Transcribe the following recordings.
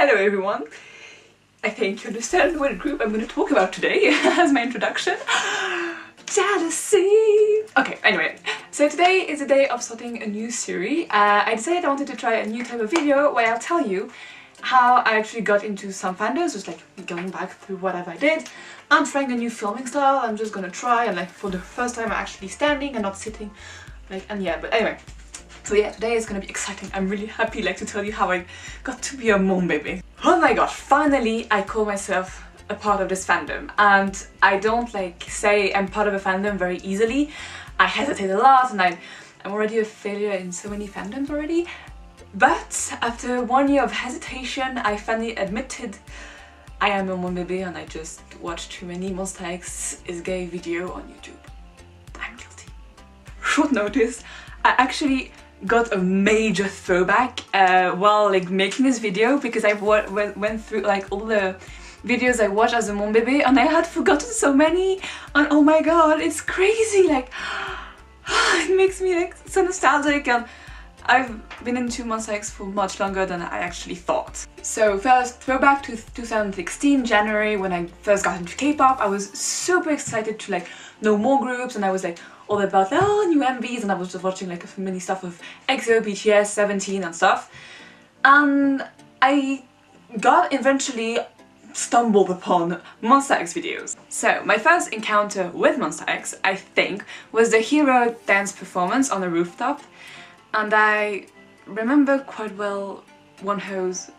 Hello everyone! I think you understand what group I'm going to talk about today as my introduction. Jealousy! Okay, anyway, so today is the day of starting a new series. I decided I wanted to try a new type of video where I'll tell you how I actually got into some fandoms, just like going back through whatever I did. I'm trying a new filming style. I'm just gonna try, and like for the first time I'm actually standing and not sitting, like, and yeah, but anyway. So yeah, today is gonna be exciting. I'm really happy like to tell you how I got to be a Monbebe. Oh my gosh, finally I call myself a part of this fandom, and I don't like say I'm part of a fandom very easily. I hesitate a lot, and I'm already a failure in so many fandoms already. But after 1 year of hesitation, I finally admitted I am a Monbebe, and I just watched too many Monsta X is gay video on YouTube. I'm guilty. Short notice, I actually got a major throwback while like making this video, because I went through like all the videos I watched as a Monbebe, and I had forgotten so many, and oh my god, it's crazy, like it makes me like so nostalgic, and I've been into Monsta X for much longer than I actually thought. So first, throwback to 2016 January, when I first got into K-pop. I was super excited to like know more groups, and I was like all about new MVs, and I was just watching like many stuff of EXO, BTS, 17 and stuff. And I eventually stumbled upon Monsta X videos. So my first encounter with Monsta X, I think, was the hero dance performance on the rooftop. And I remember quite well Wonho's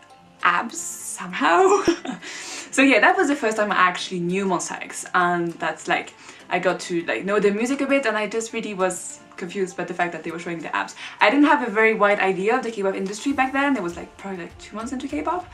abs somehow. So yeah, that was the first time I actually knew Monsta X, and that's like I got to like know the music a bit, and I just really was confused by the fact that they were showing the abs. I didn't have a very wide idea of the K-pop industry back then. It was like probably like 2 months into K-pop,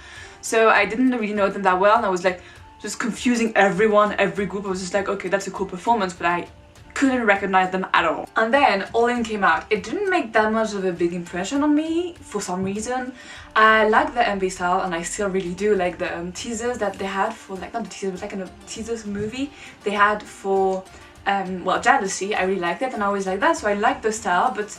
so I didn't really know them that well, and I was like just confusing everyone, every group. I was just like, okay, that's a cool performance, but I couldn't recognize them at all. And then All In came out. It didn't make that much of a big impression on me for some reason. I like the MV style, and I still really do like the teasers that they had for, like, not the teasers, but like a teasers movie they had for well, Jealousy. I really liked it, and I always like that, so I liked the style. But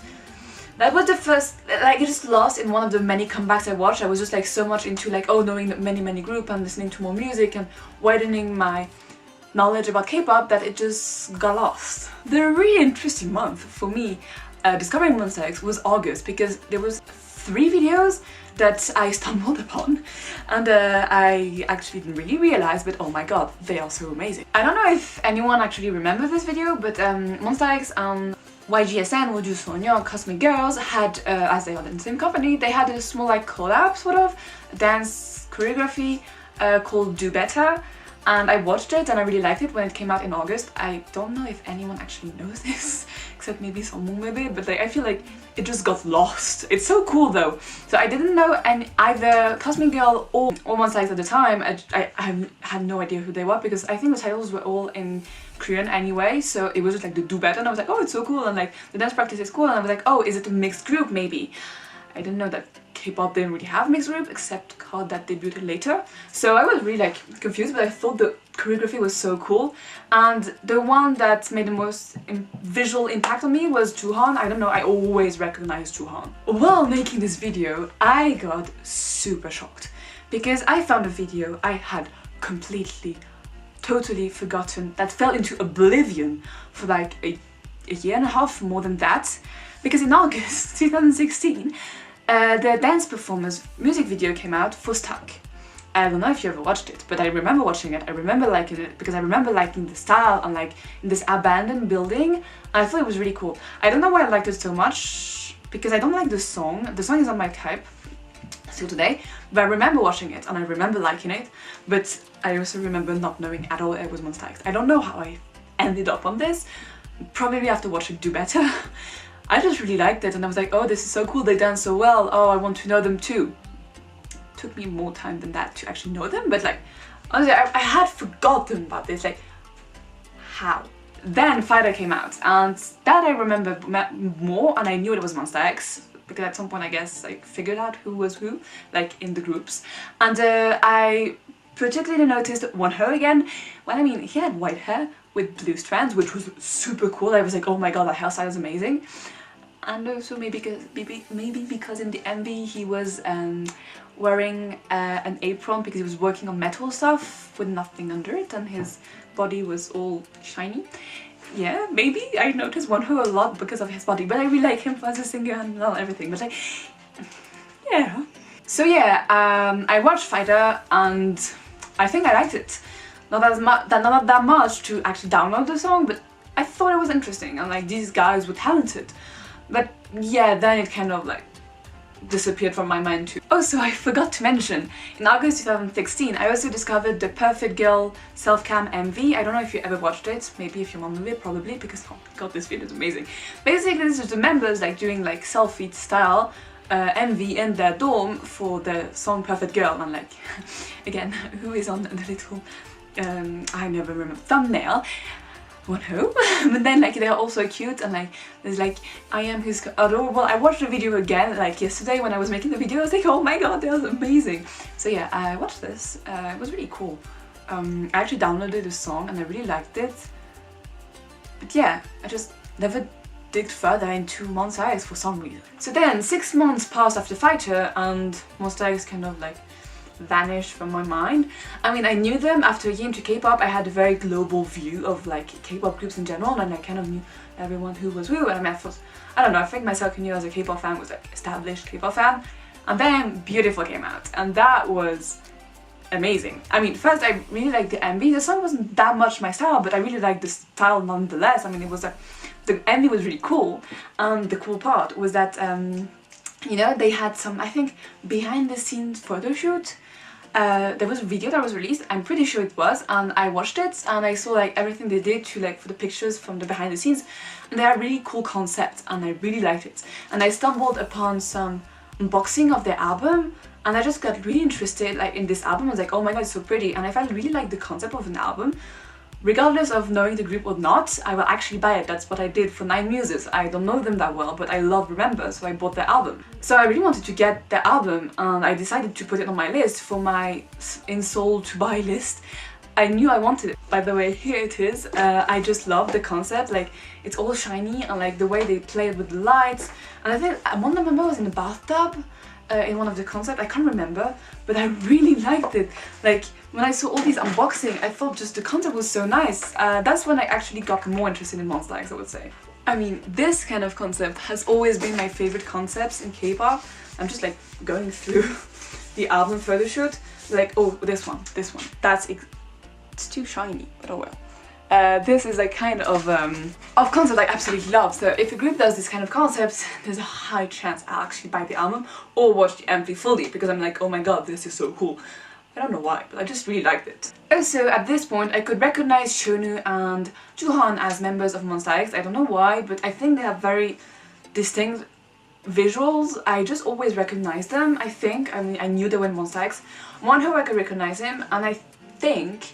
that was the first, like, it just lost in one of the many comebacks I watched. I was just like so much into like, oh, knowing many groups and listening to more music and widening my knowledge about K-pop, that it just got lost. The really interesting month for me discovering Monsta X was August, because there was 3 videos that I stumbled upon, and I actually didn't really realize, but oh my god, they are so amazing. I don't know if anyone actually remembers this video, but Monsta X and YGSN, Woju Sonyeon, Cosmic Girls had, as they are in the same company, they had a small like collab sort of dance choreography called Do Better. And I watched it, and I really liked it when it came out in August. I don't know if anyone actually knows this, except maybe some maybe, but like, I feel like it just got lost. It's so cool though. So I didn't know either Cosmic Girl or Monsta X at the time. I had no idea who they were, because I think the titles were all in Korean anyway, so it was just like the Do Better, and I was like, oh, it's so cool, and like the dance practice is cool, and I was like, oh, is it a mixed group maybe? I didn't know that K-pop didn't really have mixed group, except COD that debuted later. So I was really like confused, but I thought the choreography was so cool. And the one that made the most visual impact on me was Joohan. I don't know, I always recognize Joohan. While making this video, I got super shocked, because I found a video I had totally forgotten, that fell into oblivion for like a year and a half, more than that. Because in August 2016, the dance performance music video came out for Stuck. I don't know if you ever watched it, but I remember watching it. I remember liking it, because I remember liking the style, and like in this abandoned building, and I thought it was really cool. I don't know why I liked it so much, because I don't like the song. The song is not my type still today, but I remember watching it, and I remember liking it, but I also remember not knowing at all it was Monsta X. I don't know how I ended up on this, probably after watching Do Better. I just really liked it, and I was like, oh, this is so cool, they dance so well, oh, I want to know them too. Took me more time than that to actually know them, but like, honestly, I had forgotten about this, like, how? Then Fighter came out, and that I remember more, and I knew it was Monsta X, because at some point I guess I figured out who was who, like in the groups. And I particularly noticed Wonho again. Well, I mean, he had white hair with blue strands, which was super cool. I was like, oh my god, that hairstyle is amazing. and also maybe because in the MV he was wearing an apron because he was working on metal stuff with nothing under it and his body was all shiny. Yeah, maybe I noticed Wonho a lot because of his body, but I really like him as a singer and not everything, but like, yeah. So yeah, I watched Fighter and I think I liked it. Not that much to actually download the song, but I thought it was interesting and like these guys were talented. But yeah, then it kind of like disappeared from my mind too. Also, I forgot to mention, in August 2016 I also discovered the Perfect Girl self-cam MV. I don't know if you ever watched it, maybe if you're Monbebe, probably, because oh my god, this video is amazing. Basically this is the members like doing like selfie style MV in their dorm for the song Perfect Girl, and like again, who is on the little I never remember thumbnail? Wonho. But then like they're also cute and like there's like I am his adorable. I watched the video again like yesterday when I was making the video. I was like, oh my god, that was amazing. So yeah, I watched this. It was really cool. I actually downloaded the song and I really liked it. But yeah, I just never digged further into Monsta X for some reason. So then 6 months passed after Fighter and Monsta X kind of like vanished from my mind. I mean, I knew them after a year into K-pop. I had a very global view of like K-pop groups in general and I kind of knew everyone who was who, and I mean, I don't know, I think myself who knew as a K-pop fan was like established K-pop fan. And then Beautiful came out and that was amazing. I mean, first I really liked the MV. The song wasn't that much my style, but I really liked the style nonetheless. I mean, it was the MV was really cool, and the cool part was that you know, they had some, I think, behind the scenes photo shoot. There was a video that was released, I'm pretty sure it was, and I watched it and I saw like everything they did to like for the pictures from the behind the scenes, and they had really cool concepts and I really liked it. And I stumbled upon some unboxing of their album and I just got really interested like in this album. I was like, oh my god, it's so pretty, and I felt really like the concept of an album. Regardless of knowing the group or not, I will actually buy it. That's what I did for 9 Muses. I don't know them that well, but I love Remember, so I bought their album. So I really wanted to get their album and I decided to put it on my list for my in Seoul to buy list. I knew I wanted it. By the way, here it is. I just love the concept, like it's all shiny and like the way they played with the lights. And I think one of the members was in the bathtub. In one of the concepts, I can't remember, but I really liked it. Like when I saw all these unboxing, I thought just the concept was so nice. That's when I actually got more interested in Monsta X, I would say. I mean, this kind of concept has always been my favorite concepts in K-pop. I'm just like going through the album photo shoot, like, oh, this one, it's too shiny, but oh well. This is like kind of concept I absolutely love. So if a group does this kind of concept, there's a high chance I'll actually buy the album or watch the MV fully, because I'm like, oh my god, this is so cool. I don't know why, but I just really liked it. Also, at this point, I could recognize Shonu and Juhan as members of Monsta X. I don't know why, but I think they have very distinct visuals. I just always recognize them, I think. I mean, I knew they were in Monsta X. Wonho, I could recognize him, and I think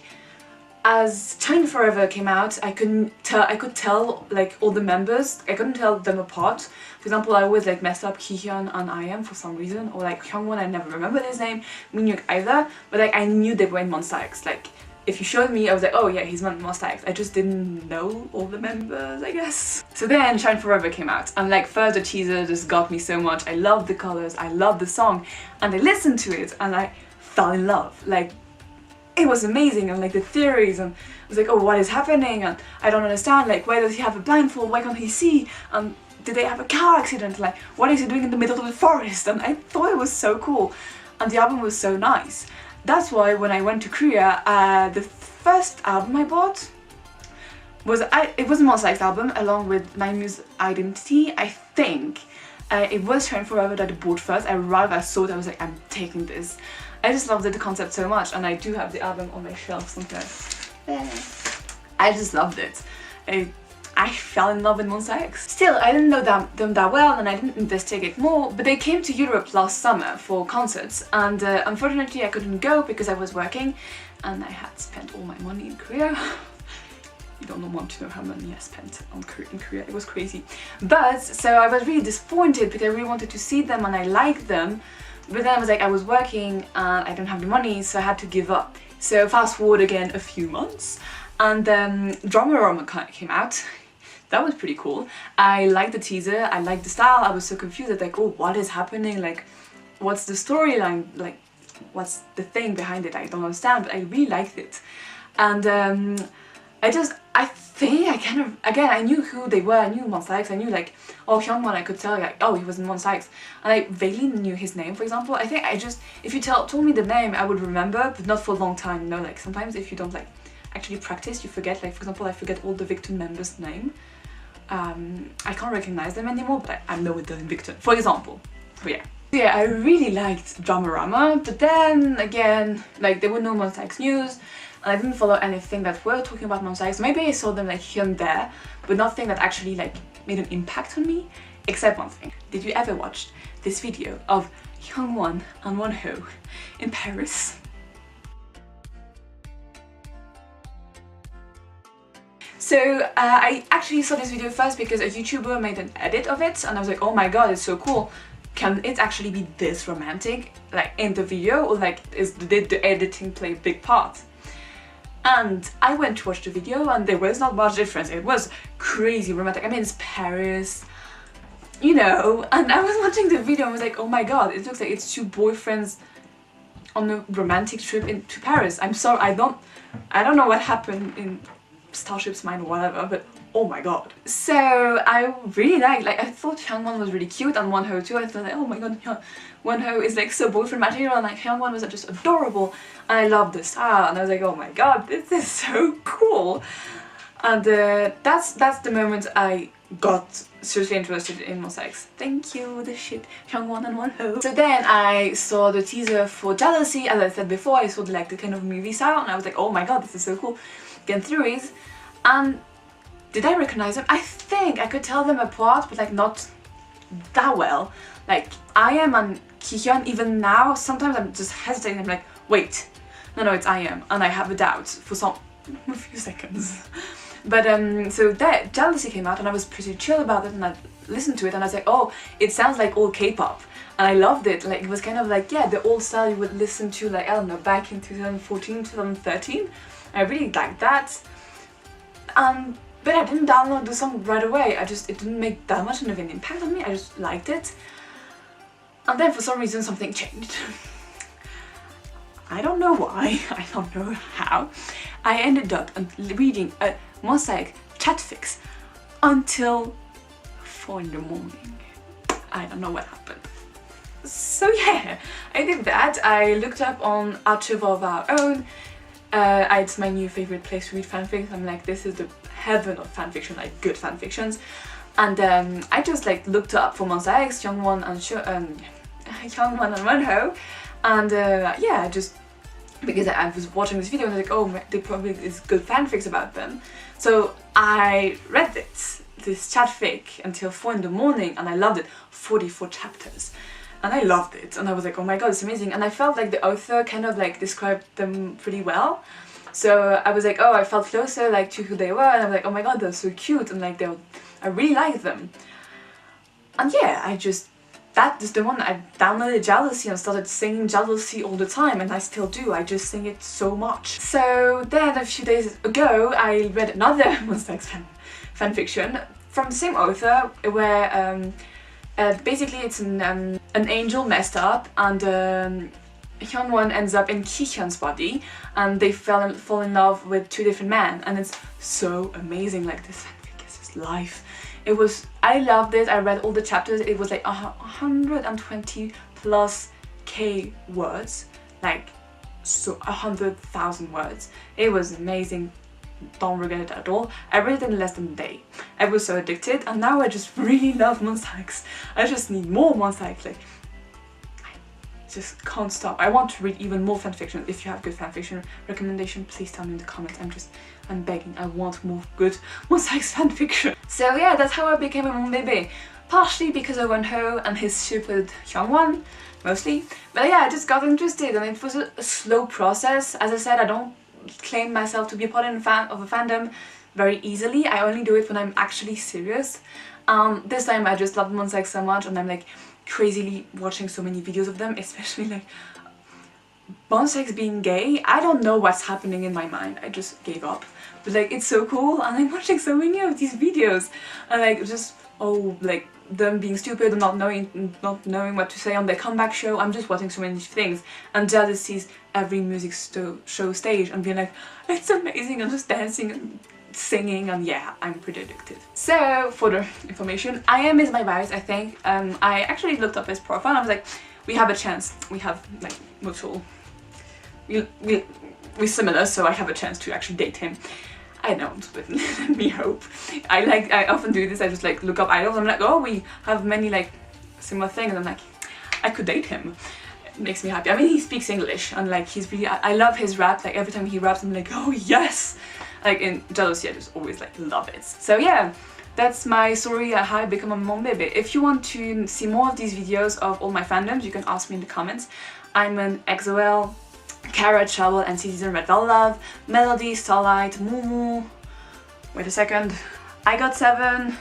as Time Forever came out, I could tell like all the members. I couldn't tell them apart. For example, I always like messed up Kihyun and IM for some reason, or like Hyungwon, I never remembered his name, Minhyuk either, but like I knew they were in Monsta X. Like if you showed me, I was like, oh yeah, he's in Monsta X. I just didn't know all the members, I guess. So then Shine Forever came out, and like first the teaser just got me so much. I loved the colors, I loved the song, and I listened to it and I fell in love. Like it was amazing, and like the theories, and I was like, oh, what is happening? And I don't understand, like why does he have a blindfold, why can't he see? Did they have a car accident? Like what is he doing in the middle of the forest? And I thought it was so cool, and the album was so nice. That's why when I went to Korea, the first album I bought was it was a Monsta X album along with 9 Identity, I think. It was Shine Forever that I bought first. I arrived, I saw it, I was like, I'm taking this. I just loved the concept so much, and I do have the album on my shelf somewhere. I just loved it. I fell in love with Monsta X. Still, I didn't know them that well, and I didn't investigate more, but they came to Europe last summer for concerts, and unfortunately I couldn't go because I was working and I had spent all my money in Korea. You don't want to know how much I spent in Korea, it was crazy. But, so I was really disappointed because I really wanted to see them and I liked them, but then I was like, I was working and I don't have the money, so I had to give up. So fast forward again a few months, and Drama Roma came out. that was pretty cool. I liked the teaser, I liked the style, I was so confused, I was like, oh, what is happening, like, what's the storyline, like, what's the thing behind it, I don't understand, but I really liked it. And I think I kind of, again, I knew who they were, I knew Monsta X, I knew like, oh, Hyungwon, I could tell like, oh, he was in Monsta X, and I vaguely knew his name, for example. I think I just, if you told me the name, I would remember, but not for a long time, you know, like sometimes if you don't like actually practice, you forget, like for example, I forget all the Victon members' name. I can't recognize them anymore, but I know it doesn't Victon, for example. So yeah. Yeah, I really liked Dramarama, but then again, like there were no Monsta X news, and I didn't follow anything that were talking about Monsta X. Maybe I saw them like here and there, but nothing that actually like made an impact on me, except one thing. Did you ever watch this video of Hyungwon and Wonho in Paris? So I actually saw this video first because a YouTuber made an edit of it, and I was like, oh my god, it's so cool. Can it actually be this romantic, like in the video, or like did the editing play a big part? And I went to watch the video and there was not much difference. It was crazy romantic. I mean, it's Paris, you know, and I was watching the video and I was like, oh my god, it looks like it's two boyfriends on a romantic trip into Paris. I'm sorry, I don't know what happened in Starship's mind or whatever, but oh my god. So I really liked, like I thought Hyungwon was really cute and Wonho too. I thought like, oh my god, Wonho is like so boyfriend material, and like Hyungwon was just adorable, and I loved the style, and I was like, oh my god, this is so cool. And that's the moment I got seriously interested in Monsta X. Thank you, the shit, Hyungwon and Wonho. So then I saw the teaser for Jealousy. As I said before, I saw like the kind of movie style, and I was like, oh my god, this is so cool. Again, theories. And did I recognize them? I think I could tell them apart, but like not that well. Like I.M and Kihyun, even now, sometimes I'm just hesitating. I'm like, wait, no, it's I.M, and I have a doubt for a few seconds. But so that Jealousy came out, and I was pretty chill about it, and I listened to it, and I was like, oh, it sounds like old K-pop, and I loved it. Like it was kind of like, yeah, the old style you would listen to, like I don't know, back in 2014, 2013. I really liked that. But I didn't download the song right away. It didn't make that much of an impact on me. I just liked it. And then for some reason something changed. I don't know why, I don't know how. I ended up reading a Monsta X chat fix until 4 in the morning. I don't know what happened. So yeah, I did that. I looked up on Archive of Our Own. It's my new favorite place to read fanfics. I'm like, this is the heaven of fanfiction, like good fanfictions. And I just like looked up for Monsta X, Hyungwon and Wonho, and yeah, just because I was watching this video and I was like, oh, they probably is good fanfics about them. So I read this chat fic until 4 in the morning, and I loved it. 44 chapters. And I loved it, and I was like, oh my god, it's amazing. And I felt like the author kind of like described them pretty well. So I was like, oh, I felt closer like to who they were, and I was like, oh my god, they're so cute, and like I really liked them. And yeah, that is the one I downloaded Jealousy and started singing Jealousy all the time, and I still do. I just sing it so much. So then a few days ago I read another Monsta X fanfiction from the same author, where basically it's an angel messed up, and Hyungwon ends up in Kihyun's body, and they fall in love with 2 different men, and it's so amazing. Like this fanfic is just life. I loved it. I read all the chapters. It was like 120+ K words, like so 100,000 words. It was amazing. Don't regret it at all. I read it in less than a day. I was so addicted, and now I just really love Monsta X. I just need more Monsta X. Like, I just can't stop. I want to read even more fanfiction. If you have good fanfiction recommendation, please tell me in the comments. I'm begging. I want more good Monsta X fanfiction. So yeah, that's how I became a Monbebe. Partially because of Wonho and his stupid Hyungwon, mostly. But yeah, I just got interested, and it was a slow process. As I said, I don't claim myself to be a part of a fandom very easily. I only do it when I'm actually serious. This time I just loved Monsta X so much, and I'm like crazily watching so many videos of them, especially like Monsta X being gay. I don't know what's happening in my mind. I just gave up. but like it's so cool, and I'm watching so many of these videos, and like just like them being stupid and not knowing what to say on their comeback show. I'm just watching so many things, and Jadis sees every music show stage and being like, it's amazing, and just dancing and singing, and yeah, I'm pretty addicted. So for the information, IM is my bias, I think. I actually looked up his profile and I was like, we have a chance. We have like mutual, we're similar, so I have a chance to actually date him. I don't, but let me hope. I often do this, I just like look up idols, I'm like, oh, we have many like similar things, and I'm like, I could date him. It makes me happy. I mean, he speaks English, and like he's really, I love his rap, like every time he raps I'm like, oh yes! Like in Jealousy I just always like love it. So yeah, that's my story how I become a Monbebe. If you want to see more of these videos of all my fandoms, you can ask me in the comments. I'm an XOL, Carrot, Shovel, and Citizen, Red Velvet Love, Melody, Starlight, Mumu, wait a second, I Got 7,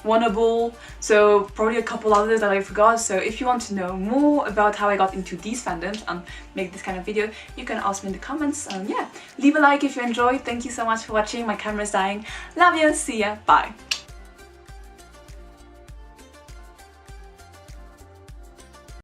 Wonho, so probably a couple others that I forgot. So if you want to know more about how I got into these fandoms and make this kind of video, you can ask me in the comments. Yeah, leave a like if you enjoyed. Thank you so much for watching. My camera's dying. Love you, see ya, bye.